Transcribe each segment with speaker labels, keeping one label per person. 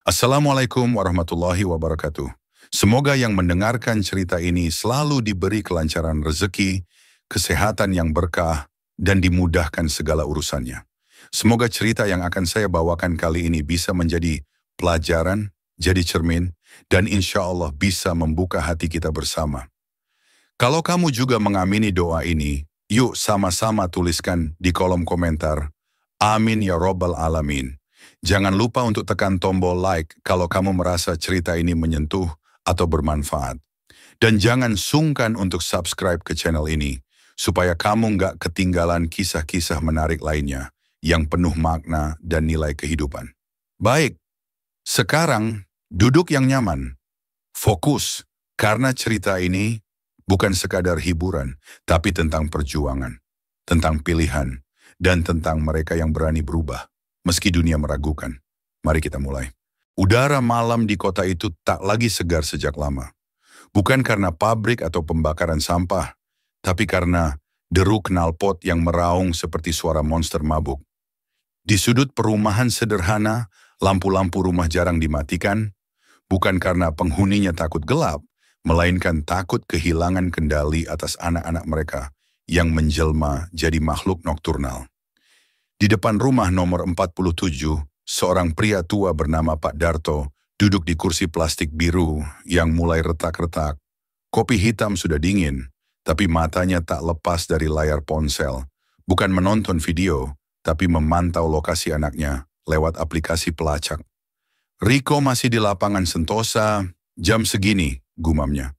Speaker 1: Assalamualaikum warahmatullahi wabarakatuh. Semoga yang mendengarkan cerita ini selalu diberi kelancaran rezeki, kesehatan yang berkah, dan dimudahkan segala urusannya. Semoga cerita yang akan saya bawakan kali ini bisa menjadi pelajaran, jadi cermin, dan insya Allah bisa membuka hati kita bersama. Kalau kamu juga mengamini doa ini, yuk sama-sama tuliskan di kolom komentar, Amin ya Robbal Alamin. Jangan lupa untuk tekan tombol like kalau kamu merasa cerita ini menyentuh atau bermanfaat. Dan jangan sungkan untuk subscribe ke channel ini, supaya kamu nggak ketinggalan kisah-kisah menarik lainnya yang penuh makna dan nilai kehidupan. Baik, sekarang duduk yang nyaman, fokus, karena cerita ini bukan sekadar hiburan, tapi tentang perjuangan, tentang pilihan, dan tentang mereka yang berani berubah. Meski dunia meragukan, mari kita mulai. Udara malam di kota itu tak lagi segar sejak lama. Bukan karena pabrik atau pembakaran sampah, tapi karena deru knalpot yang meraung seperti suara monster mabuk. Di sudut perumahan sederhana, lampu-lampu rumah jarang dimatikan, bukan karena penghuninya takut gelap, melainkan takut kehilangan kendali atas anak-anak mereka yang menjelma jadi makhluk nokturnal. Di depan rumah nomor 47, seorang pria tua bernama Pak Darto duduk di kursi plastik biru yang mulai retak-retak. Kopi hitam sudah dingin, tapi matanya tak lepas dari layar ponsel. Bukan menonton video, tapi memantau lokasi anaknya lewat aplikasi pelacak. Riko masih di lapangan Sentosa, jam segini, gumamnya.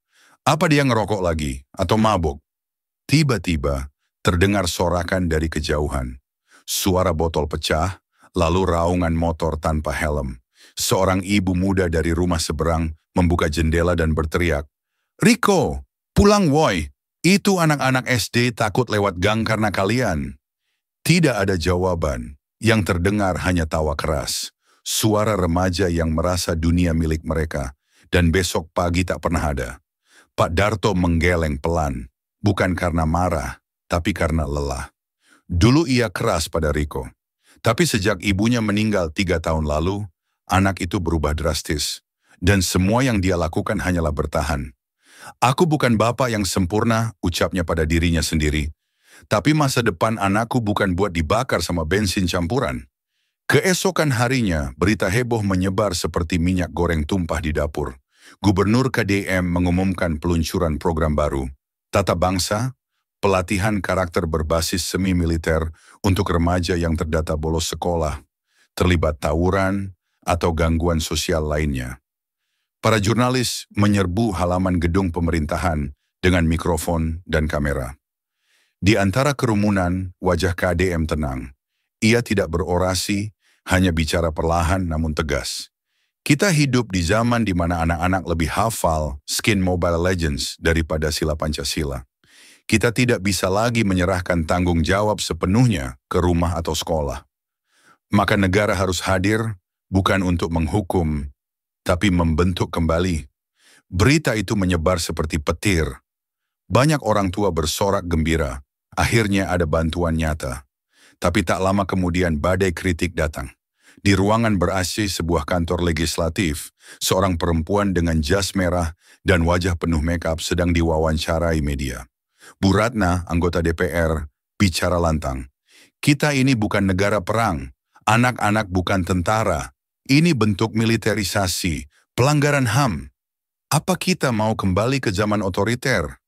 Speaker 1: Apa dia ngerokok lagi atau mabuk? Tiba-tiba terdengar sorakan dari kejauhan. Suara botol pecah, lalu raungan motor tanpa helm. Seorang ibu muda dari rumah seberang membuka jendela dan berteriak, "Riko, pulang woi, itu anak-anak SD takut lewat gang karena kalian." Tidak ada jawaban, yang terdengar hanya tawa keras. Suara remaja yang merasa dunia milik mereka, dan besok pagi tak pernah ada. Pak Darto menggeleng pelan, bukan karena marah, tapi karena lelah. Dulu ia keras pada Riko, tapi sejak ibunya meninggal 3 tahun lalu, anak itu berubah drastis, dan semua yang dia lakukan hanyalah bertahan. "Aku bukan bapak yang sempurna," ucapnya pada dirinya sendiri, "tapi masa depan anakku bukan buat dibakar sama bensin campuran." Keesokan harinya, berita heboh menyebar seperti minyak goreng tumpah di dapur. Gubernur KDM mengumumkan peluncuran program baru, Tata Bangsa, pelatihan karakter berbasis semi-militer untuk remaja yang terdata bolos sekolah, terlibat tawuran, atau gangguan sosial lainnya. Para jurnalis menyerbu halaman gedung pemerintahan dengan mikrofon dan kamera. Di antara kerumunan, wajah KDM tenang. Ia tidak berorasi, hanya bicara perlahan namun tegas. Kita hidup di zaman di mana anak-anak lebih hafal skin Mobile Legends daripada sila Pancasila. Kita tidak bisa lagi menyerahkan tanggung jawab sepenuhnya ke rumah atau sekolah. Maka negara harus hadir, bukan untuk menghukum, tapi membentuk kembali. Berita itu menyebar seperti petir. Banyak orang tua bersorak gembira, akhirnya ada bantuan nyata. Tapi tak lama kemudian badai kritik datang. Di ruangan ber-AC sebuah kantor legislatif, seorang perempuan dengan jas merah dan wajah penuh makeup sedang diwawancarai media. Bu Ratna, anggota DPR, bicara lantang. "Kita ini bukan negara perang, anak-anak bukan tentara. Ini bentuk militerisasi, pelanggaran HAM. Apa kita mau kembali ke zaman otoriter?"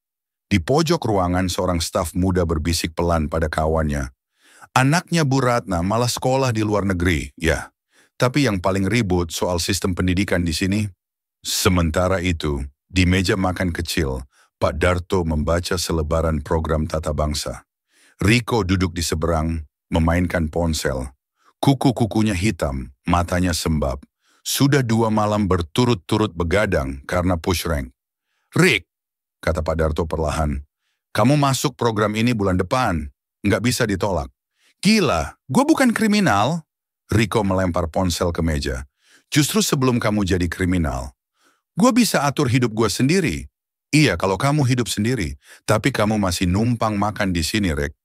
Speaker 1: Di pojok ruangan seorang staf muda berbisik pelan pada kawannya. "Anaknya Bu Ratna malah sekolah di luar negeri, ya. Tapi yang paling ribut soal sistem pendidikan di sini." Sementara itu, di meja makan kecil, Pak Darto membaca selebaran program Tata Bangsa. Riko duduk di seberang, memainkan ponsel. Kuku-kukunya hitam, matanya sembab. Sudah 2 malam berturut-turut begadang karena push rank. "Rik," kata Pak Darto perlahan, "kamu masuk program ini bulan depan. Nggak bisa ditolak." "Gila, gue bukan kriminal." Riko melempar ponsel ke meja. "Justru sebelum kamu jadi kriminal, gue bisa atur hidup gue sendiri." "Iya, kalau kamu hidup sendiri, tapi kamu masih numpang makan di sini, Rek."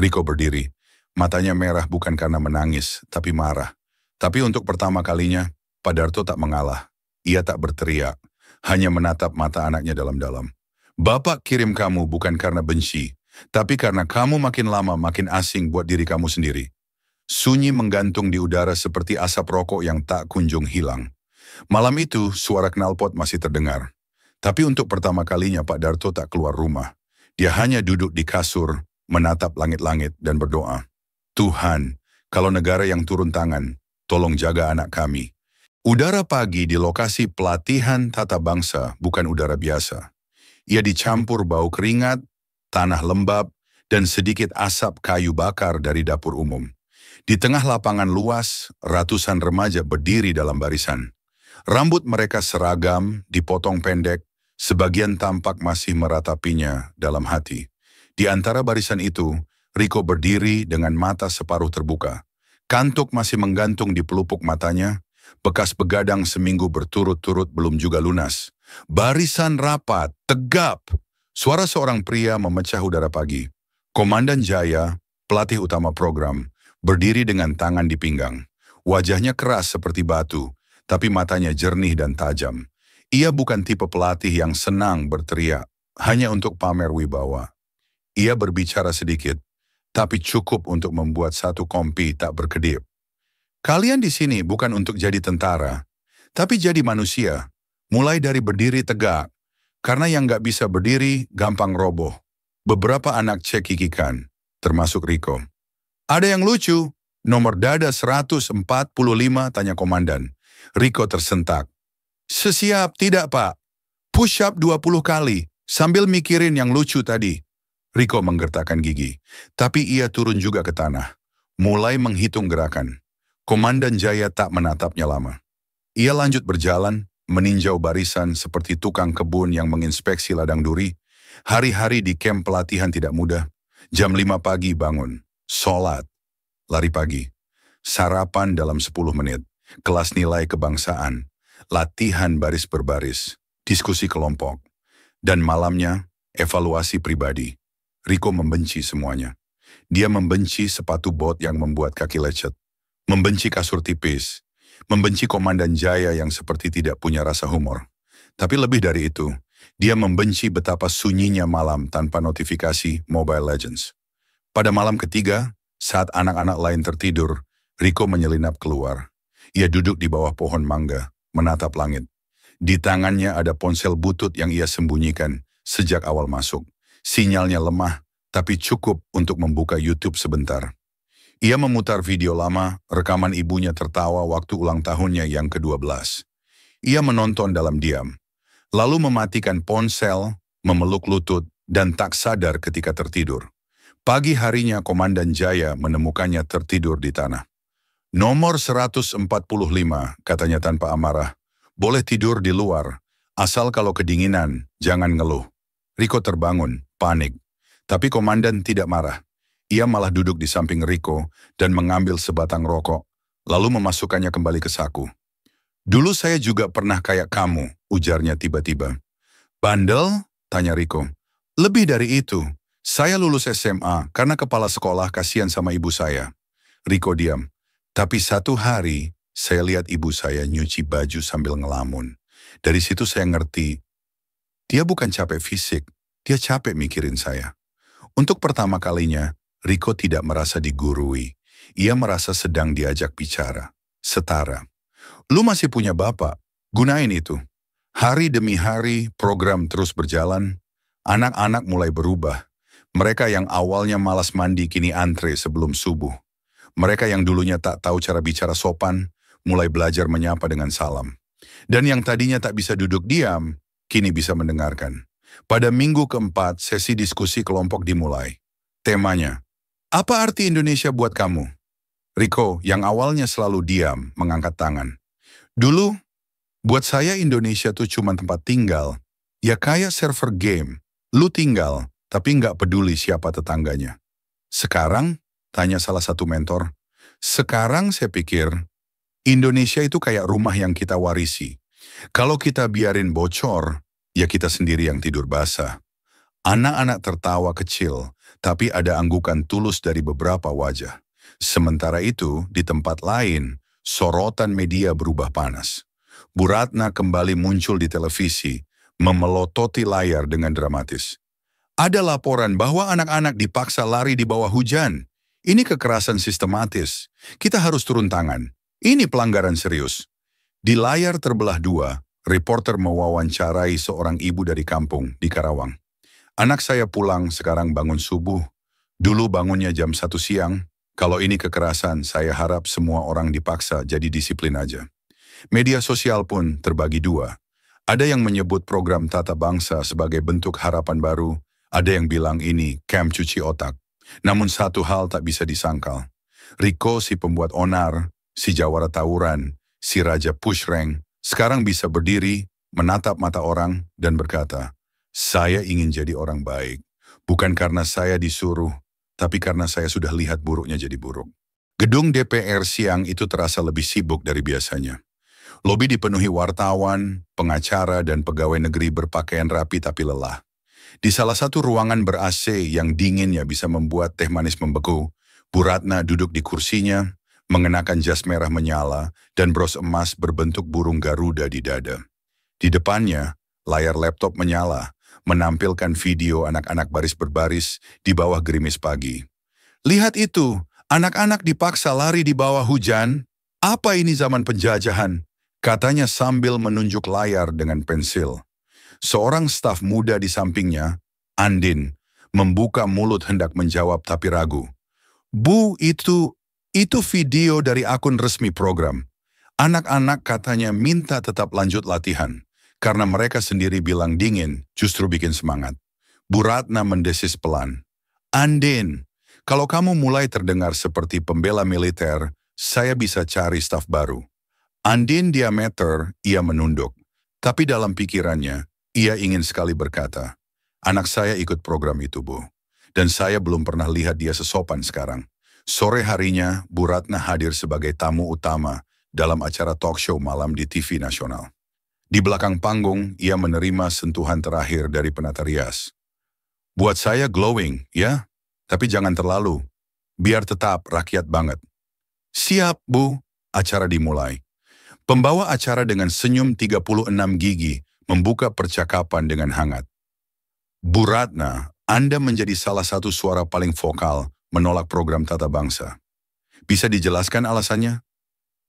Speaker 1: Riko berdiri. Matanya merah bukan karena menangis, tapi marah. Tapi untuk pertama kalinya, Pak Darto tak mengalah. Ia tak berteriak, hanya menatap mata anaknya dalam-dalam. Bapak kirim kamu bukan karena benci, tapi karena kamu makin lama makin asing buat diri kamu sendiri. Sunyi menggantung di udara seperti asap rokok yang tak kunjung hilang. Malam itu, suara knalpot masih terdengar. Tapi untuk pertama kalinya Pak Darto tak keluar rumah. Dia hanya duduk di kasur, menatap langit-langit dan berdoa. Tuhan, kalau negara yang turun tangan, tolong jaga anak kami. Udara pagi di lokasi pelatihan tata bangsa bukan udara biasa. Ia dicampur bau keringat, tanah lembab, dan sedikit asap kayu bakar dari dapur umum. Di tengah lapangan luas, ratusan remaja berdiri dalam barisan. Rambut mereka seragam, dipotong pendek, sebagian tampak masih meratapinya dalam hati. Di antara barisan itu, Riko berdiri dengan mata separuh terbuka. Kantuk masih menggantung di pelupuk matanya, bekas begadang seminggu berturut-turut belum juga lunas. Barisan rapat, tegap. Suara seorang pria memecah udara pagi. Komandan Jaya, pelatih utama program, berdiri dengan tangan di pinggang. Wajahnya keras seperti batu, tapi matanya jernih dan tajam. Ia bukan tipe pelatih yang senang berteriak, hanya untuk pamer wibawa. Ia berbicara sedikit, tapi cukup untuk membuat satu kompi tak berkedip. Kalian di sini bukan untuk jadi tentara, tapi jadi manusia. Mulai dari berdiri tegak, karena yang nggak bisa berdiri gampang roboh. Beberapa anak cekikikan, termasuk Riko. Ada yang lucu, nomor dada 145, tanya komandan. Riko tersentak. Sesiap tidak pak, push up 20 kali, sambil mikirin yang lucu tadi. Riko menggertakkan gigi, tapi ia turun juga ke tanah, mulai menghitung gerakan. Komandan Jaya tak menatapnya lama. Ia lanjut berjalan, meninjau barisan seperti tukang kebun yang menginspeksi ladang duri. Hari-hari di kamp pelatihan tidak mudah. Jam 5 pagi bangun, sholat, lari pagi, sarapan dalam 10 menit, kelas nilai kebangsaan, latihan baris berbaris, diskusi kelompok, dan malamnya evaluasi pribadi. Riko membenci semuanya. Dia membenci sepatu bot yang membuat kaki lecet. Membenci kasur tipis, membenci Komandan Jaya yang seperti tidak punya rasa humor. Tapi lebih dari itu, dia membenci betapa sunyinya malam tanpa notifikasi Mobile Legends. Pada malam ketiga, saat anak-anak lain tertidur, Riko menyelinap keluar. Ia duduk di bawah pohon mangga, menatap langit. Di tangannya ada ponsel butut yang ia sembunyikan sejak awal masuk. Sinyalnya lemah, tapi cukup untuk membuka YouTube sebentar. Ia memutar video lama, rekaman ibunya tertawa waktu ulang tahunnya yang ke-12. Ia menonton dalam diam, lalu mematikan ponsel, memeluk lutut, dan tak sadar ketika tertidur. Pagi harinya Komandan Jaya menemukannya tertidur di tanah. Nomor 145, katanya tanpa amarah. Boleh tidur di luar, asal kalau kedinginan, jangan ngeluh. Riko terbangun, panik. Tapi Komandan tidak marah. Ia malah duduk di samping Riko dan mengambil sebatang rokok, lalu memasukkannya kembali ke saku. Dulu saya juga pernah kayak kamu, ujarnya tiba-tiba. Bandel? Tanya Riko. Lebih dari itu, saya lulus SMA karena kepala sekolah kasihan sama ibu saya. Riko diam. Tapi satu hari, saya lihat ibu saya nyuci baju sambil ngelamun. Dari situ saya ngerti, dia bukan capek fisik, dia capek mikirin saya. Untuk pertama kalinya, Riko tidak merasa digurui. Ia merasa sedang diajak bicara. Setara. Lu masih punya bapak, gunain itu. Hari demi hari, program terus berjalan. Anak-anak mulai berubah. Mereka yang awalnya malas mandi kini antre sebelum subuh. Mereka yang dulunya tak tahu cara bicara sopan, mulai belajar menyapa dengan salam. Dan yang tadinya tak bisa duduk diam, kini bisa mendengarkan. Pada minggu keempat, sesi diskusi kelompok dimulai. Temanya, apa arti Indonesia buat kamu? Riko, yang awalnya selalu diam, mengangkat tangan. Dulu, buat saya Indonesia tuh cuma tempat tinggal. Ya kayak server game. Lu tinggal, tapi nggak peduli siapa tetangganya. Sekarang, tanya salah satu mentor. Sekarang saya pikir, Indonesia itu kayak rumah yang kita warisi. Kalau kita biarin bocor, ya kita sendiri yang tidur basah. Anak-anak tertawa kecil, tapi ada anggukan tulus dari beberapa wajah. Sementara itu, di tempat lain, Sorotan media berubah panas. Bu Ratna kembali muncul di televisi, memelototi layar dengan dramatis. Ada laporan bahwa anak-anak dipaksa lari di bawah hujan. Ini kekerasan sistematis. Kita harus turun tangan. Ini pelanggaran serius. Di layar terbelah dua, reporter mewawancarai seorang ibu dari kampung di Karawang. Anak saya pulang sekarang bangun subuh. Dulu bangunnya jam 1 siang. Kalau ini kekerasan, saya harap semua orang dipaksa jadi disiplin aja. Media sosial pun terbagi dua. Ada yang menyebut program Tata Bangsa sebagai bentuk harapan baru. Ada yang bilang ini camp cuci otak. Namun satu hal tak bisa disangkal. Riko si pembuat onar, si jawara tawuran, si raja push rank, sekarang bisa berdiri, menatap mata orang, dan berkata, saya ingin jadi orang baik. Bukan karena saya disuruh, tapi karena saya sudah lihat buruknya jadi buruk. Gedung DPR siang itu terasa lebih sibuk dari biasanya. Lobi dipenuhi wartawan, pengacara, dan pegawai negeri berpakaian rapi tapi lelah. Di salah satu ruangan ber-AC yang dinginnya bisa membuat teh manis membeku, Bu Ratna duduk di kursinya, mengenakan jas merah menyala dan bros emas berbentuk burung Garuda di dada. Di depannya, layar laptop menyala, menampilkan video anak-anak baris berbaris di bawah gerimis pagi. Lihat itu, anak-anak dipaksa lari di bawah hujan. Apa ini zaman penjajahan? Katanya sambil menunjuk layar dengan pensil. Seorang staf muda di sampingnya, Andin, membuka mulut hendak menjawab tapi ragu. Bu, itu video dari akun resmi program. Anak-anak katanya minta tetap lanjut latihan. Karena mereka sendiri bilang dingin, justru bikin semangat. Bu Ratna mendesis pelan. Andin, kalau kamu mulai terdengar seperti pembela militer, saya bisa cari staf baru. Andin diameter, ia menunduk. Tapi dalam pikirannya, ia ingin sekali berkata, anak saya ikut program itu, Bu. Dan saya belum pernah lihat dia sesopan sekarang. Sore harinya, Bu Ratna hadir sebagai tamu utama dalam acara talk show malam di TV nasional. Di belakang panggung, ia menerima sentuhan terakhir dari penata rias. Buat saya glowing, ya? Tapi jangan terlalu. Biar tetap rakyat banget. Siap, Bu. Acara dimulai. Pembawa acara dengan senyum 36 gigi membuka percakapan dengan hangat. Bu Ratna, Anda menjadi salah satu suara paling vokal menolak program Tata Bangsa. Bisa dijelaskan alasannya?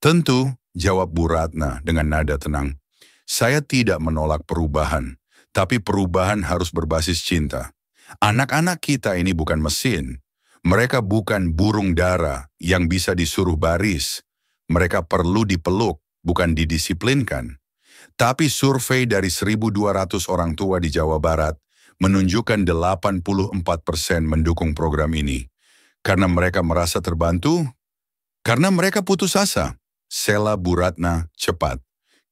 Speaker 1: Tentu, jawab Bu Ratna dengan nada tenang. Saya tidak menolak perubahan, tapi perubahan harus berbasis cinta. Anak-anak kita ini bukan mesin. Mereka bukan burung dara yang bisa disuruh baris. Mereka perlu dipeluk, bukan didisiplinkan. Tapi survei dari 1.200 orang tua di Jawa Barat menunjukkan 84% mendukung program ini. Karena mereka merasa terbantu, karena mereka putus asa. Sela Bu Ratna cepat.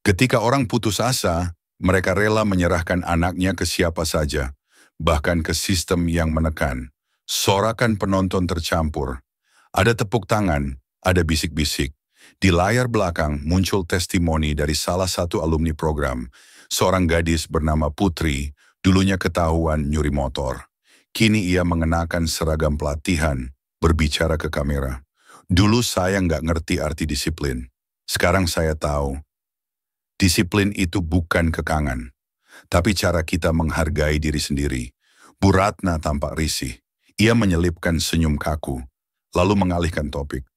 Speaker 1: Ketika orang putus asa, mereka rela menyerahkan anaknya ke siapa saja, bahkan ke sistem yang menekan. Sorakan penonton tercampur. Ada tepuk tangan, ada bisik-bisik. Di layar belakang muncul testimoni dari salah satu alumni program. Seorang gadis bernama Putri, dulunya ketahuan nyuri motor. Kini ia mengenakan seragam pelatihan, berbicara ke kamera. Dulu saya nggak ngerti arti disiplin. Sekarang saya tahu. Disiplin itu bukan kekangan, tapi cara kita menghargai diri sendiri. Bu Ratna tampak risih. Ia menyelipkan senyum kaku, lalu mengalihkan topik.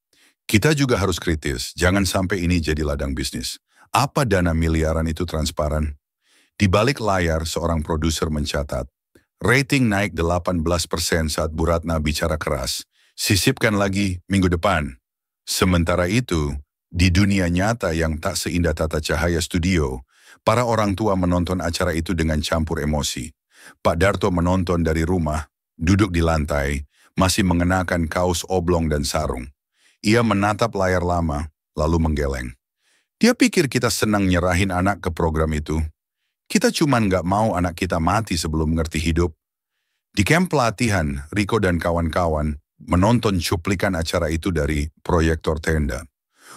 Speaker 1: Kita juga harus kritis, jangan sampai ini jadi ladang bisnis. Apa dana miliaran itu transparan? Di balik layar, seorang produser mencatat, rating naik 18% saat Bu Ratna bicara keras. Sisipkan lagi minggu depan. Sementara itu, di dunia nyata yang tak seindah tata cahaya studio, para orang tua menonton acara itu dengan campur emosi. Pak Darto menonton dari rumah, duduk di lantai, masih mengenakan kaos oblong dan sarung. Ia menatap layar lama, lalu menggeleng. Dia pikir kita senang nyerahin anak ke program itu. Kita cuman nggak mau anak kita mati sebelum mengerti hidup. Di camp pelatihan, Riko dan kawan-kawan menonton cuplikan acara itu dari proyektor tenda.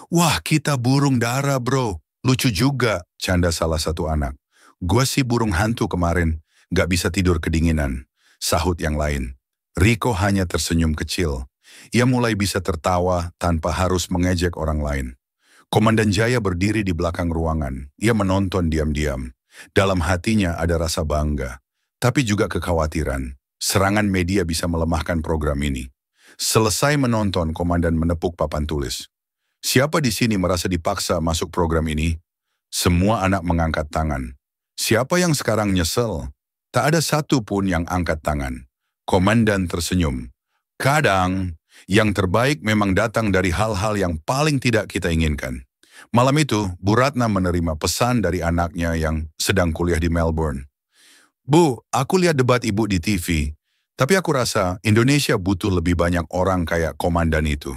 Speaker 1: Wah, kita burung dara, bro. Lucu juga, canda salah satu anak. Gua sih burung hantu kemarin, gak bisa tidur kedinginan. Sahut yang lain. Riko hanya tersenyum kecil. Ia mulai bisa tertawa tanpa harus mengejek orang lain. Komandan Jaya berdiri di belakang ruangan. Ia menonton diam-diam. Dalam hatinya ada rasa bangga, tapi juga kekhawatiran. Serangan media bisa melemahkan program ini. Selesai menonton, komandan menepuk papan tulis. Siapa di sini merasa dipaksa masuk program ini? Semua anak mengangkat tangan. Siapa yang sekarang nyesel? Tak ada satu pun yang angkat tangan. Komandan tersenyum. Kadang, yang terbaik memang datang dari hal-hal yang paling tidak kita inginkan. Malam itu, Bu Ratna menerima pesan dari anaknya yang sedang kuliah di Melbourne. Bu, aku lihat debat ibu di TV, tapi aku rasa Indonesia butuh lebih banyak orang kayak komandan itu.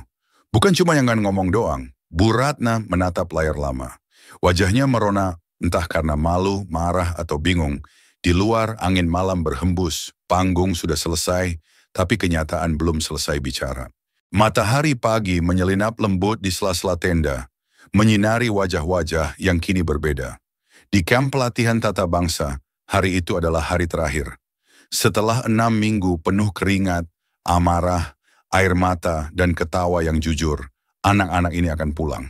Speaker 1: Bukan cuma yang ngomong doang. Bu Ratna menatap layar lama. Wajahnya merona, entah karena malu, marah, atau bingung. Di luar, angin malam berhembus, panggung sudah selesai, tapi kenyataan belum selesai bicara. Matahari pagi menyelinap lembut di sela-sela tenda, menyinari wajah-wajah yang kini berbeda. Di kamp pelatihan tata bangsa, hari itu adalah hari terakhir. Setelah 6 minggu penuh keringat, amarah, air mata, dan ketawa yang jujur, anak-anak ini akan pulang.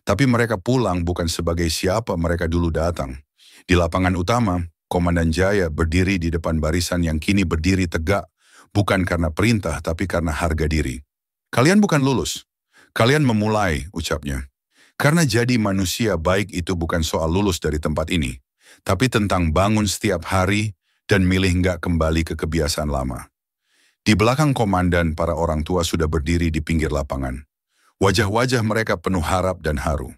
Speaker 1: Tapi mereka pulang bukan sebagai siapa mereka dulu datang. Di lapangan utama, Komandan Jaya berdiri di depan barisan yang kini berdiri tegak, bukan karena perintah tapi karena harga diri. Kalian bukan lulus. Kalian memulai, ucapnya. Karena jadi manusia baik itu bukan soal lulus dari tempat ini, tapi tentang bangun setiap hari dan milih nggak kembali ke kebiasaan lama. Di belakang komandan, para orang tua sudah berdiri di pinggir lapangan. Wajah-wajah mereka penuh harap dan haru.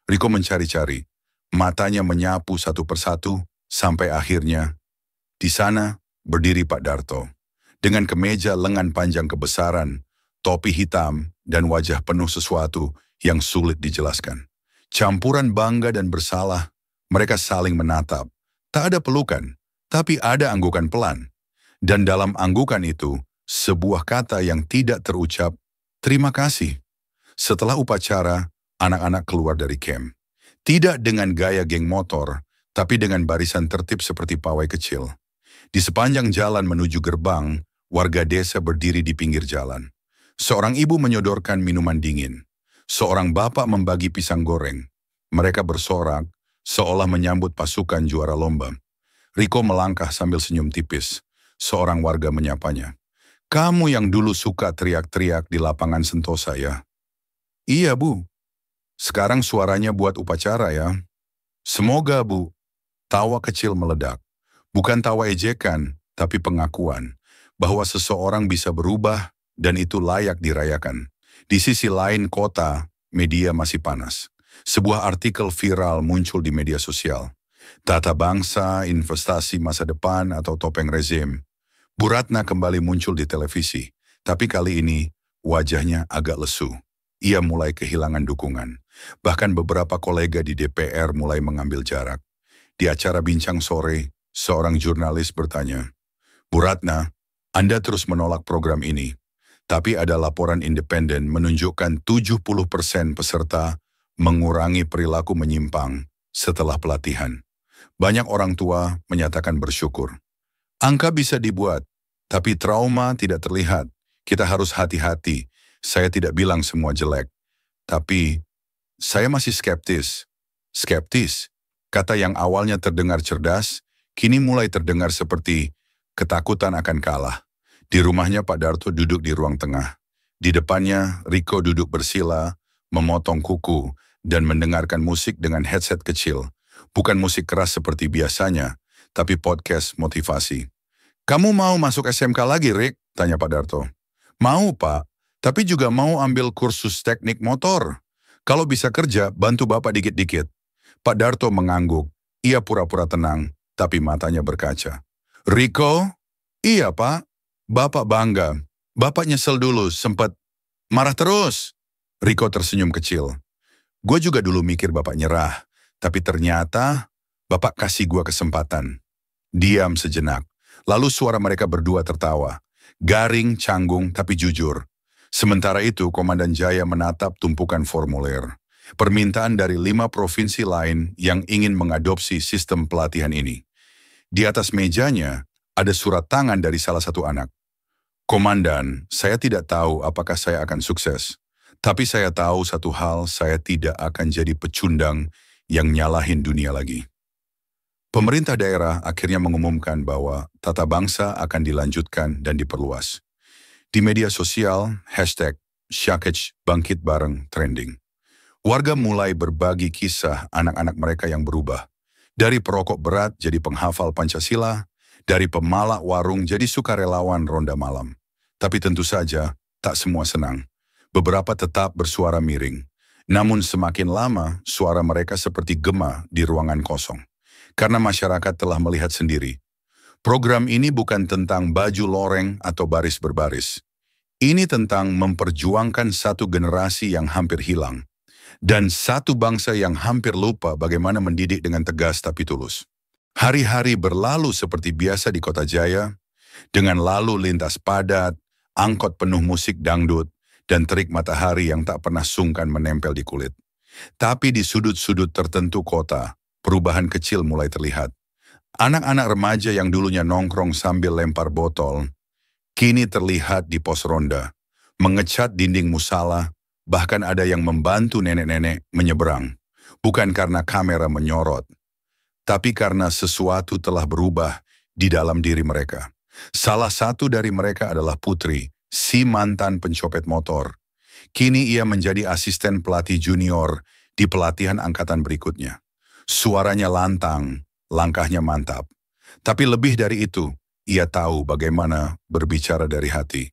Speaker 1: Riko mencari-cari, matanya menyapu satu persatu, sampai akhirnya, di sana berdiri Pak Darto. Dengan kemeja lengan panjang kebesaran, topi hitam, dan wajah penuh sesuatu yang sulit dijelaskan. Campuran bangga dan bersalah, mereka saling menatap. Tak ada pelukan, tapi ada anggukan pelan. Dan dalam anggukan itu, sebuah kata yang tidak terucap, terima kasih. Setelah upacara, anak-anak keluar dari camp. Tidak dengan gaya geng motor, tapi dengan barisan tertib seperti pawai kecil. Di sepanjang jalan menuju gerbang, warga desa berdiri di pinggir jalan. Seorang ibu menyodorkan minuman dingin. Seorang bapak membagi pisang goreng. Mereka bersorak, seolah menyambut pasukan juara lomba. Riko melangkah sambil senyum tipis. Seorang warga menyapanya. Kamu yang dulu suka teriak-teriak di lapangan Sentosa ya? Iya Bu. Sekarang suaranya buat upacara ya. Semoga Bu. Tawa kecil meledak. Bukan tawa ejekan, tapi pengakuan. Bahwa seseorang bisa berubah dan itu layak dirayakan. Di sisi lain kota, media masih panas. Sebuah artikel viral muncul di media sosial. Tata bangsa, investasi masa depan, atau topeng rezim. Bu Ratna kembali muncul di televisi. Tapi kali ini, wajahnya agak lesu. Ia mulai kehilangan dukungan. Bahkan beberapa kolega di DPR mulai mengambil jarak. Di acara Bincang Sore, seorang jurnalis bertanya, Bu Ratna, Anda terus menolak program ini. Tapi ada laporan independen menunjukkan 70% peserta mengurangi perilaku menyimpang setelah pelatihan. Banyak orang tua menyatakan bersyukur. Angka bisa dibuat, tapi trauma tidak terlihat. Kita harus hati-hati. Saya tidak bilang semua jelek. Tapi saya masih skeptis. Skeptis, kata yang awalnya terdengar cerdas, kini mulai terdengar seperti ketakutan akan kalah. Di rumahnya Pak Darto duduk di ruang tengah. Di depannya Riko duduk bersila, memotong kuku, dan mendengarkan musik dengan headset kecil. Bukan musik keras seperti biasanya, tapi podcast motivasi. Kamu mau masuk SMK lagi, Rik? Tanya Pak Darto. Mau, Pak. Tapi juga mau ambil kursus teknik motor. Kalau bisa kerja, bantu Bapak dikit-dikit. Pak Darto mengangguk. Ia pura-pura tenang, tapi matanya berkaca. Riko? Iya, Pak. Bapak bangga. Bapak nyesel dulu, sempat marah terus. Riko tersenyum kecil. Gue juga dulu mikir Bapak nyerah, tapi ternyata Bapak kasih gue kesempatan. Diam sejenak. Lalu suara mereka berdua tertawa. Garing, canggung, tapi jujur. Sementara itu, Komandan Jaya menatap tumpukan formulir. Permintaan dari 5 provinsi lain yang ingin mengadopsi sistem pelatihan ini. Di atas mejanya, ada surat tangan dari salah satu anak. Komandan, saya tidak tahu apakah saya akan sukses. Tapi saya tahu satu hal, saya tidak akan jadi pecundang yang nyalahin dunia lagi. Pemerintah daerah akhirnya mengumumkan bahwa tata bangsa akan dilanjutkan dan diperluas. Di media sosial, hashtag Syakech Bangkit Bareng trending. Warga mulai berbagi kisah anak-anak mereka yang berubah. Dari perokok berat jadi penghafal Pancasila, dari pemalak warung jadi sukarelawan ronda malam. Tapi tentu saja, tak semua senang. Beberapa tetap bersuara miring. Namun semakin lama, suara mereka seperti gema di ruangan kosong. Karena masyarakat telah melihat sendiri. Program ini bukan tentang baju loreng atau baris berbaris. Ini tentang memperjuangkan satu generasi yang hampir hilang. Dan satu bangsa yang hampir lupa bagaimana mendidik dengan tegas tapi tulus. Hari-hari berlalu seperti biasa di Kota Jaya, dengan lalu lintas padat, angkot penuh musik dangdut, dan terik matahari yang tak pernah sungkan menempel di kulit. Tapi di sudut-sudut tertentu kota, perubahan kecil mulai terlihat. Anak-anak remaja yang dulunya nongkrong sambil lempar botol, kini terlihat di pos ronda, mengecat dinding musala, bahkan ada yang membantu nenek-nenek menyeberang. Bukan karena kamera menyorot, tapi karena sesuatu telah berubah di dalam diri mereka. Salah satu dari mereka adalah Putri, si mantan pencopet motor. Kini ia menjadi asisten pelatih junior di pelatihan angkatan berikutnya. Suaranya lantang, langkahnya mantap. Tapi lebih dari itu, ia tahu bagaimana berbicara dari hati.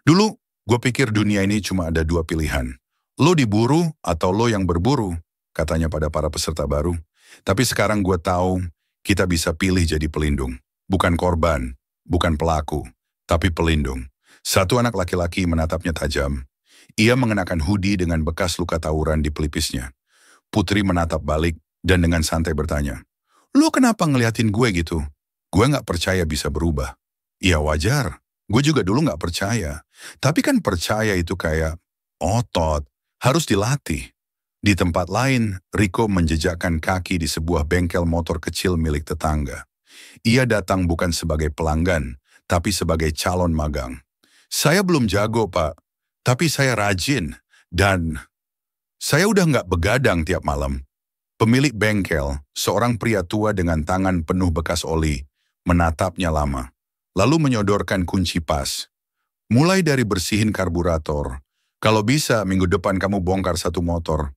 Speaker 1: Dulu, gue pikir dunia ini cuma ada dua pilihan. Lo diburu atau lo yang berburu, katanya pada para peserta baru. Tapi sekarang gue tahu kita bisa pilih jadi pelindung. Bukan korban, bukan pelaku, tapi pelindung. Satu anak laki-laki menatapnya tajam. Ia mengenakan hoodie dengan bekas luka tawuran di pelipisnya. Putri menatap balik dan dengan santai bertanya, "Lo kenapa ngeliatin gue gitu?" "Gue gak percaya bisa berubah." "Ya wajar, gue juga dulu gak percaya. Tapi kan percaya itu kayak otot, harus dilatih." Di tempat lain, Riko menjejakkan kaki di sebuah bengkel motor kecil milik tetangga. Ia datang bukan sebagai pelanggan, tapi sebagai calon magang. "Saya belum jago, Pak, tapi saya rajin, dan saya udah nggak begadang tiap malam." Pemilik bengkel, seorang pria tua dengan tangan penuh bekas oli, menatapnya lama, lalu menyodorkan kunci pas. "Mulai dari bersihin karburator. Kalau bisa, minggu depan kamu bongkar satu motor."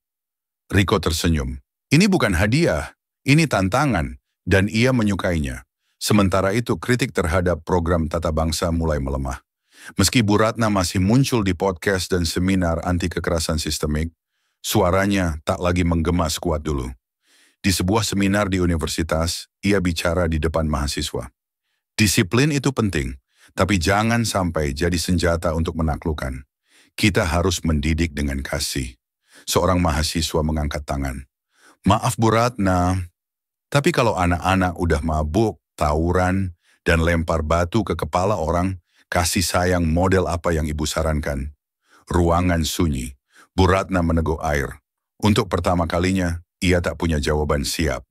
Speaker 1: Riko tersenyum. Ini bukan hadiah, ini tantangan, dan ia menyukainya. Sementara itu, kritik terhadap program tata bangsa mulai melemah. Meski Bu Ratna masih muncul di podcast dan seminar anti kekerasan sistemik, suaranya tak lagi menggema sekuat dulu. Di sebuah seminar di universitas, ia bicara di depan mahasiswa. Disiplin itu penting, tapi jangan sampai jadi senjata untuk menaklukkan. Kita harus mendidik dengan kasih. Seorang mahasiswa mengangkat tangan. "Maaf Bu Ratna, tapi kalau anak-anak udah mabuk, tawuran, dan lempar batu ke kepala orang, kasih sayang model apa yang Ibu sarankan?" Ruangan sunyi. Bu Ratna meneguk air. Untuk pertama kalinya, ia tak punya jawaban siap.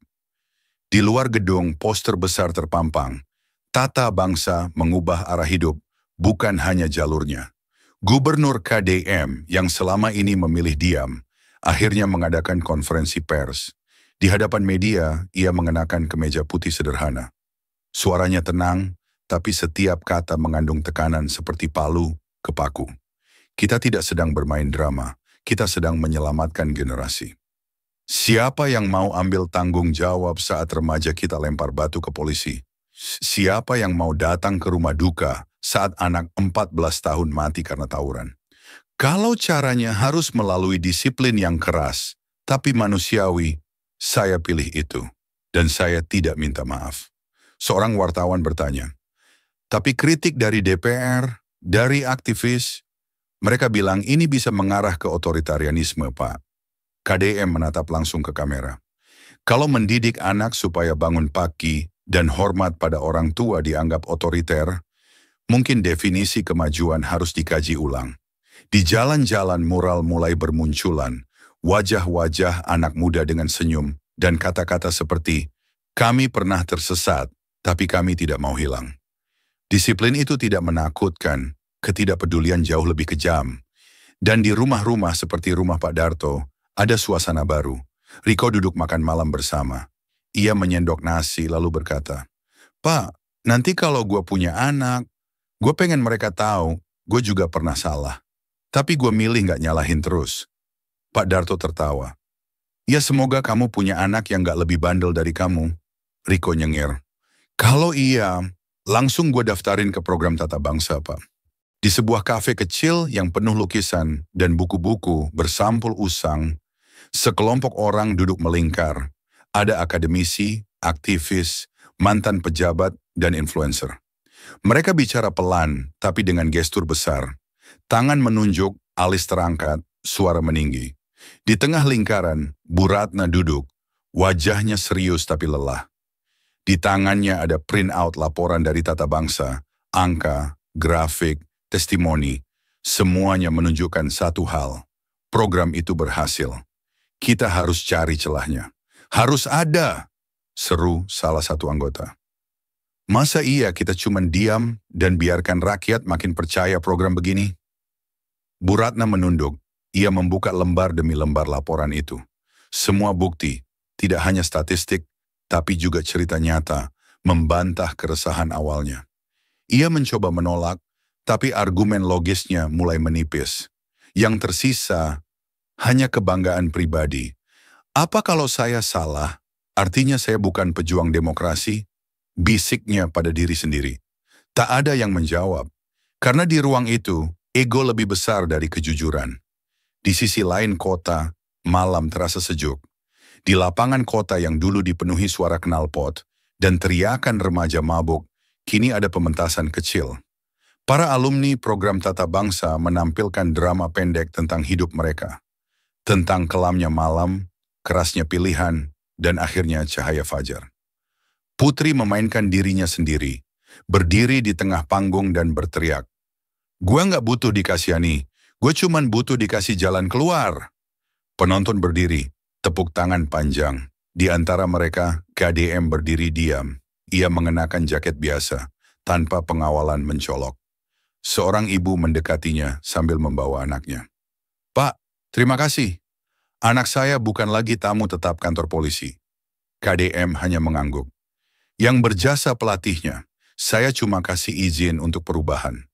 Speaker 1: Di luar gedung, poster besar terpampang. Tata bangsa mengubah arah hidup, bukan hanya jalurnya. Gubernur KDM yang selama ini memilih diam, akhirnya mengadakan konferensi pers. Di hadapan media, ia mengenakan kemeja putih sederhana. Suaranya tenang, tapi setiap kata mengandung tekanan seperti palu ke paku. Kita tidak sedang bermain drama, kita sedang menyelamatkan generasi. Siapa yang mau ambil tanggung jawab saat remaja kita lempar batu ke polisi? Siapa yang mau datang ke rumah duka saat anak 14 tahun mati karena tawuran? Kalau caranya harus melalui disiplin yang keras, tapi manusiawi, saya pilih itu. Dan saya tidak minta maaf. Seorang wartawan bertanya, "Tapi kritik dari DPR, dari aktivis, mereka bilang ini bisa mengarah ke otoritarianisme, Pak." KDM menatap langsung ke kamera. Kalau mendidik anak supaya bangun pagi dan hormat pada orang tua dianggap otoriter, mungkin definisi kemajuan harus dikaji ulang. Di jalan-jalan mural mulai bermunculan, wajah-wajah anak muda dengan senyum dan kata-kata seperti, "Kami pernah tersesat, tapi kami tidak mau hilang." Disiplin itu tidak menakutkan, ketidakpedulian jauh lebih kejam. Dan di rumah-rumah seperti rumah Pak Darto, ada suasana baru. Riko duduk makan malam bersama. Ia menyendok nasi lalu berkata, "Pak, nanti kalau gue punya anak, gue pengen mereka tahu, gue juga pernah salah. Tapi gue milih nggak nyalahin terus." Pak Darto tertawa. "Ya semoga kamu punya anak yang nggak lebih bandel dari kamu." Riko nyengir. "Kalau iya, langsung gue daftarin ke program Tata Bangsa, Pak." Di sebuah kafe kecil yang penuh lukisan dan buku-buku bersampul usang, sekelompok orang duduk melingkar. Ada akademisi, aktivis, mantan pejabat, dan influencer. Mereka bicara pelan, tapi dengan gestur besar. Tangan menunjuk, alis terangkat, suara meninggi. Di tengah lingkaran, Bu Ratna duduk, wajahnya serius tapi lelah. Di tangannya ada print out laporan dari Tata Bangsa, angka, grafik, testimoni. Semuanya menunjukkan satu hal. Program itu berhasil. Kita harus cari celahnya. "Harus ada," seru salah satu anggota. "Masa iya kita cuma diam dan biarkan rakyat makin percaya program begini?" Bu Ratna menunduk. Ia membuka lembar demi lembar laporan itu. Semua bukti, tidak hanya statistik, tapi juga cerita nyata, membantah keresahan awalnya. Ia mencoba menolak, tapi argumen logisnya mulai menipis. Yang tersisa hanya kebanggaan pribadi. "Apa kalau saya salah? Artinya saya bukan pejuang demokrasi?" Bisiknya pada diri sendiri. Tak ada yang menjawab. Karena di ruang itu, ego lebih besar dari kejujuran. Di sisi lain kota, malam terasa sejuk. Di lapangan kota yang dulu dipenuhi suara knalpot dan teriakan remaja mabuk, kini ada pementasan kecil. Para alumni program Tata Bangsa menampilkan drama pendek tentang hidup mereka. Tentang kelamnya malam, kerasnya pilihan, dan akhirnya cahaya fajar. Putri memainkan dirinya sendiri, berdiri di tengah panggung dan berteriak, "Gua nggak butuh dikasihani, gue cuman butuh dikasih jalan keluar." Penonton berdiri, tepuk tangan panjang. Di antara mereka, KDM berdiri diam. Ia mengenakan jaket biasa, tanpa pengawalan mencolok. Seorang ibu mendekatinya sambil membawa anaknya. "Pak, terima kasih. Anak saya bukan lagi tamu tetap kantor polisi." KDM hanya mengangguk. "Yang berjasa pelatihnya, saya cuma kasih izin untuk perubahan."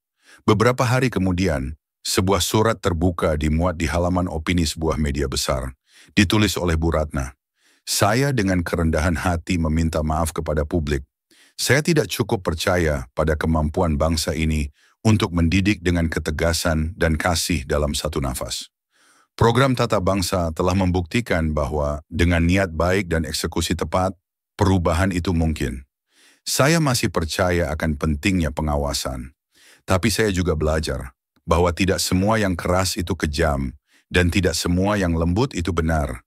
Speaker 1: Beberapa hari kemudian, sebuah surat terbuka dimuat di halaman opini sebuah media besar. Ditulis oleh Bu Ratna. "Saya dengan kerendahan hati meminta maaf kepada publik. Saya tidak cukup percaya pada kemampuan bangsa ini untuk mendidik dengan ketegasan dan kasih dalam satu nafas. Program Tata Bangsa telah membuktikan bahwa dengan niat baik dan eksekusi tepat, perubahan itu mungkin. Saya masih percaya akan pentingnya pengawasan. Tapi saya juga belajar bahwa tidak semua yang keras itu kejam dan tidak semua yang lembut itu benar."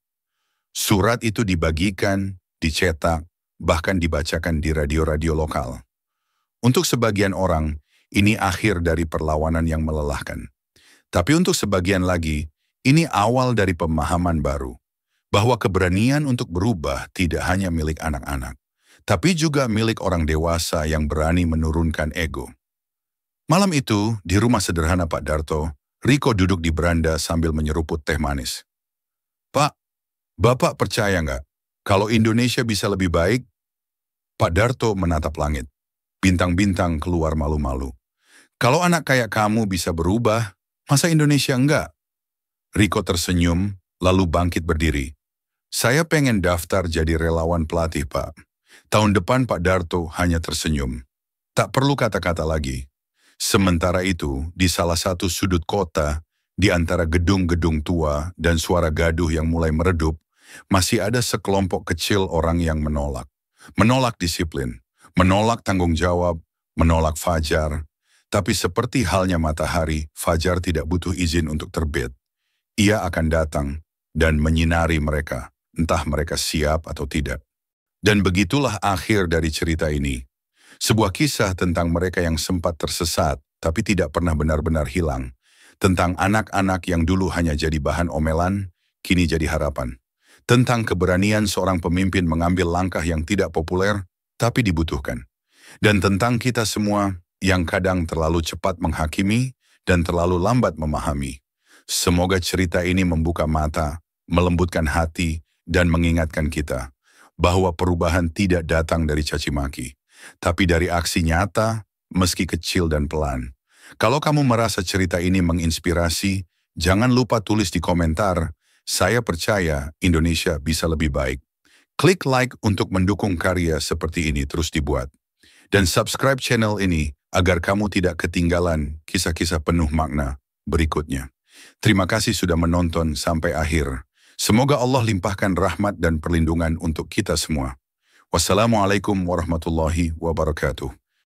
Speaker 1: Surat itu dibagikan, dicetak, bahkan dibacakan di radio-radio lokal. Untuk sebagian orang, ini akhir dari perlawanan yang melelahkan. Tapi untuk sebagian lagi, ini awal dari pemahaman baru. Bahwa keberanian untuk berubah tidak hanya milik anak-anak, tapi juga milik orang dewasa yang berani menurunkan ego. Malam itu, di rumah sederhana Pak Darto, Riko duduk di beranda sambil menyeruput teh manis. "Pak, Bapak percaya nggak kalau Indonesia bisa lebih baik?" Pak Darto menatap langit. Bintang-bintang keluar malu-malu. "Kalau anak kayak kamu bisa berubah, masa Indonesia enggak?" Riko tersenyum, lalu bangkit berdiri. "Saya pengen daftar jadi relawan pelatih, Pak." Tahun depan Pak Darto hanya tersenyum. Tak perlu kata-kata lagi. Sementara itu, di salah satu sudut kota, di antara gedung-gedung tua dan suara gaduh yang mulai meredup, masih ada sekelompok kecil orang yang menolak. Menolak disiplin, menolak tanggung jawab, menolak fajar. Tapi seperti halnya matahari, fajar tidak butuh izin untuk terbit. Ia akan datang dan menyinari mereka, entah mereka siap atau tidak. Dan begitulah akhir dari cerita ini. Sebuah kisah tentang mereka yang sempat tersesat, tapi tidak pernah benar-benar hilang. Tentang anak-anak yang dulu hanya jadi bahan omelan, kini jadi harapan. Tentang keberanian seorang pemimpin mengambil langkah yang tidak populer, tapi dibutuhkan. Dan tentang kita semua yang kadang terlalu cepat menghakimi dan terlalu lambat memahami. Semoga cerita ini membuka mata, melembutkan hati, dan mengingatkan kita bahwa perubahan tidak datang dari caci maki, tapi dari aksi nyata, meski kecil dan pelan. Kalau kamu merasa cerita ini menginspirasi, jangan lupa tulis di komentar, "Saya percaya Indonesia bisa lebih baik." Klik like untuk mendukung karya seperti ini terus dibuat. Dan subscribe channel ini agar kamu tidak ketinggalan kisah-kisah penuh makna berikutnya. Terima kasih sudah menonton sampai akhir. Semoga Allah limpahkan rahmat dan perlindungan untuk kita semua. Wassalamualaikum warahmatullahi wabarakatuh.